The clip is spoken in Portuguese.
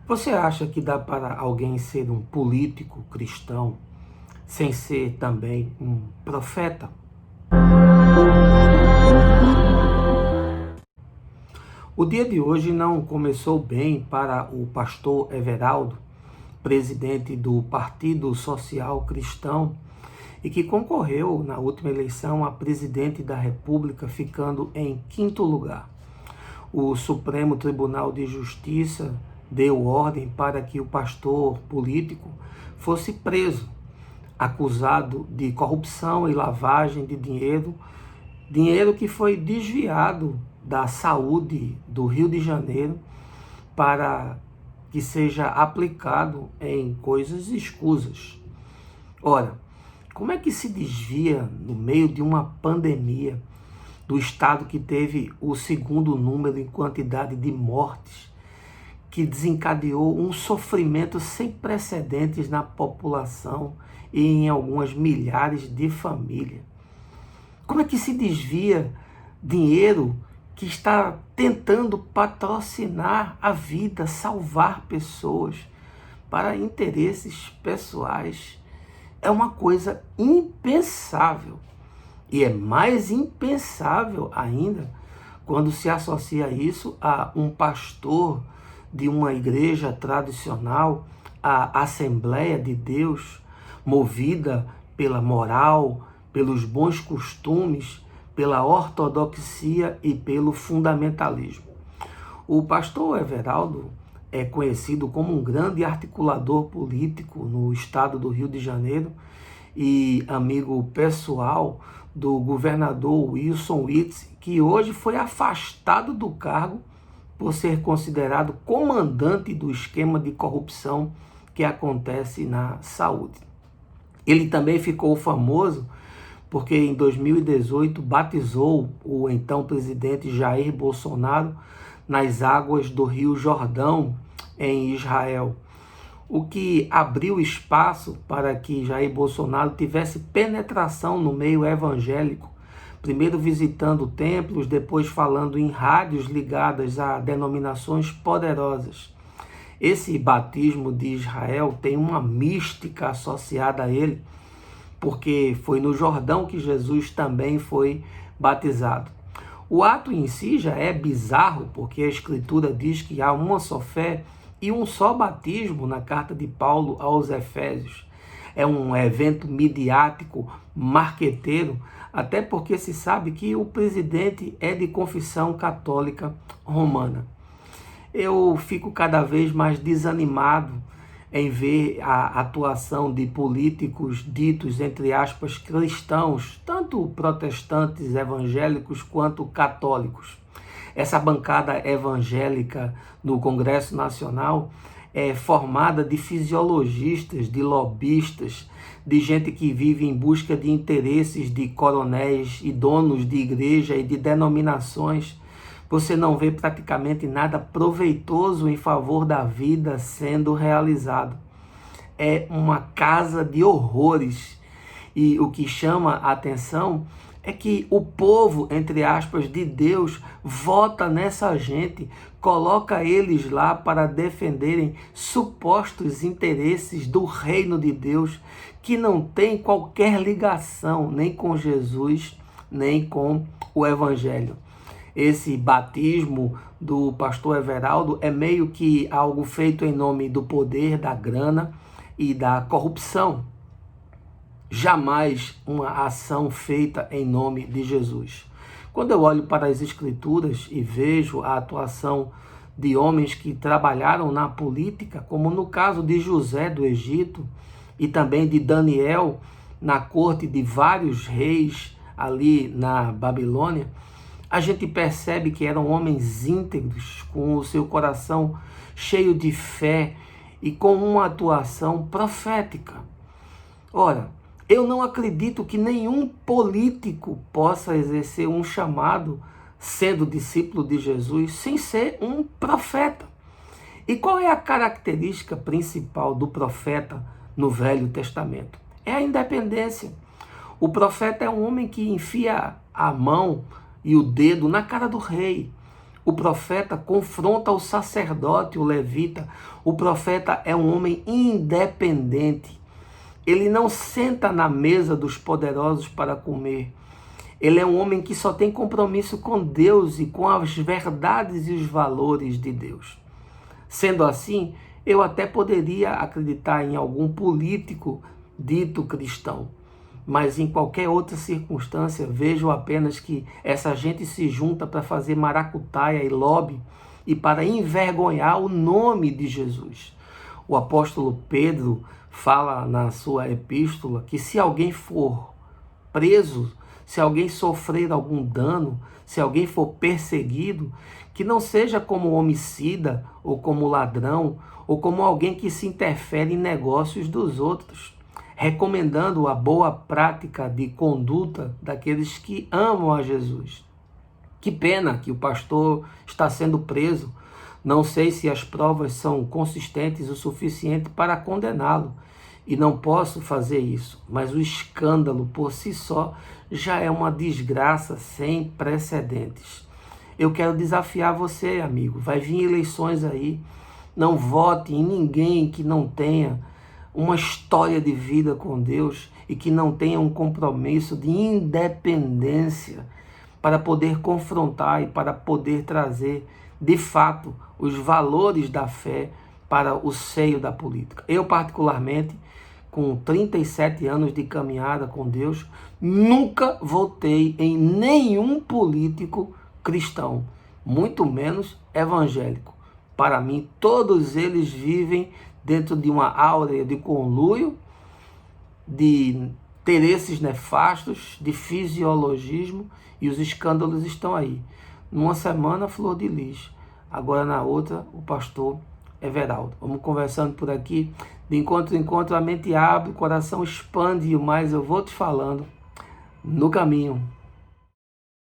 Você acha que dá para alguém ser um político cristão sem ser também um profeta? O dia de hoje não começou bem para o pastor Everaldo, presidente do Partido Social Cristão, e que concorreu na última eleição a presidente da República, ficando em quinto lugar. O Supremo Tribunal de Justiça deu ordem para que o pastor político fosse preso, acusado de corrupção e lavagem de dinheiro, dinheiro que foi desviado da saúde do Rio de Janeiro para que seja aplicado em coisas escusas. Ora, como é que se desvia no meio de uma pandemia do estado que teve o segundo número em quantidade de mortes, que desencadeou um sofrimento sem precedentes na população e em algumas milhares de famílias? Como é que se desvia dinheiro que está tentando patrocinar a vida, salvar pessoas para interesses pessoais? É uma coisa impensável. E é mais impensável ainda quando se associa isso a um pastor de uma igreja tradicional, a Assembleia de Deus, movida pela moral, pelos bons costumes, pela ortodoxia e pelo fundamentalismo. O pastor Everaldo é conhecido como um grande articulador político no estado do Rio de Janeiro e amigo pessoal do governador Wilson Witzel, que hoje foi afastado do cargo por ser considerado comandante do esquema de corrupção que acontece na saúde. Ele também ficou famoso porque em 2018 batizou o então presidente Jair Bolsonaro nas águas do Rio Jordão, em Israel, o que abriu espaço para que Jair Bolsonaro tivesse penetração no meio evangélico, primeiro visitando templos, depois falando em rádios ligadas a denominações poderosas. Esse batismo de Israel tem uma mística associada a ele, porque foi no Jordão que Jesus também foi batizado. O ato em si já é bizarro, porque a Escritura diz que há uma só fé e um só batismo na carta de Paulo aos Efésios. É um evento midiático, marqueteiro, até porque se sabe que o presidente é de confissão católica romana. Eu fico cada vez mais desanimado em ver a atuação de políticos ditos, entre aspas, cristãos, tanto protestantes, evangélicos, quanto católicos. Essa bancada evangélica no Congresso Nacional é formada de fisiologistas, de lobistas, de gente que vive em busca de interesses de coronéis e donos de igreja e de denominações. Você não vê praticamente nada proveitoso em favor da vida sendo realizado. É uma casa de horrores. E o que chama a atenção é que o povo, entre aspas, de Deus, vota nessa gente, coloca eles lá para defenderem supostos interesses do reino de Deus, que não tem qualquer ligação nem com Jesus, nem com o Evangelho. Esse batismo do pastor Everaldo é meio que algo feito em nome do poder, da grana e da corrupção. Jamais uma ação feita em nome de Jesus. Quando eu olho para as Escrituras e vejo a atuação de homens que trabalharam na política, como no caso de José do Egito e também de Daniel na corte de vários reis ali na Babilônia, a gente percebe que eram homens íntegros, com o seu coração cheio de fé e com uma atuação profética. Ora, eu não acredito que nenhum político possa exercer um chamado, sendo discípulo de Jesus, sem ser um profeta. E qual é a característica principal do profeta no Velho Testamento? É a independência. O profeta é um homem que enfia a mão e o dedo na cara do rei. O profeta confronta o sacerdote, o levita. O profeta é um homem independente. Ele não senta na mesa dos poderosos para comer. Ele é um homem que só tem compromisso com Deus e com as verdades e os valores de Deus. Sendo assim, eu até poderia acreditar em algum político dito cristão, mas em qualquer outra circunstância vejo apenas que essa gente se junta para fazer maracutaia e lobby e para envergonhar o nome de Jesus. O apóstolo Pedro fala na sua epístola que se alguém for preso, se alguém sofrer algum dano, se alguém for perseguido, que não seja como homicida ou como ladrão ou como alguém que se interfere em negócios dos outros, recomendando a boa prática de conduta daqueles que amam a Jesus. Que pena que o pastor está sendo preso. Não sei se as provas são consistentes o suficiente para condená-lo. E não posso fazer isso, mas o escândalo por si só já é uma desgraça sem precedentes. Eu quero desafiar você, amigo. Vai vir eleições aí. Não vote em ninguém que não tenha uma história de vida com Deus e que não tenha um compromisso de independência para poder confrontar e para poder trazer, de fato, os valores da fé para o seio da política. Eu, particularmente, com 37 anos de caminhada com Deus, nunca votei em nenhum político cristão, muito menos evangélico. Para mim, todos eles vivem dentro de uma áurea de conluio, de interesses nefastos, de fisiologismo, e os escândalos estão aí. Numa semana, flor de lis. Agora na outra, o pastor Everaldo. Vamos conversando por aqui. De encontro em encontro, a mente abre, o coração expande, e o mais eu vou te falando no caminho.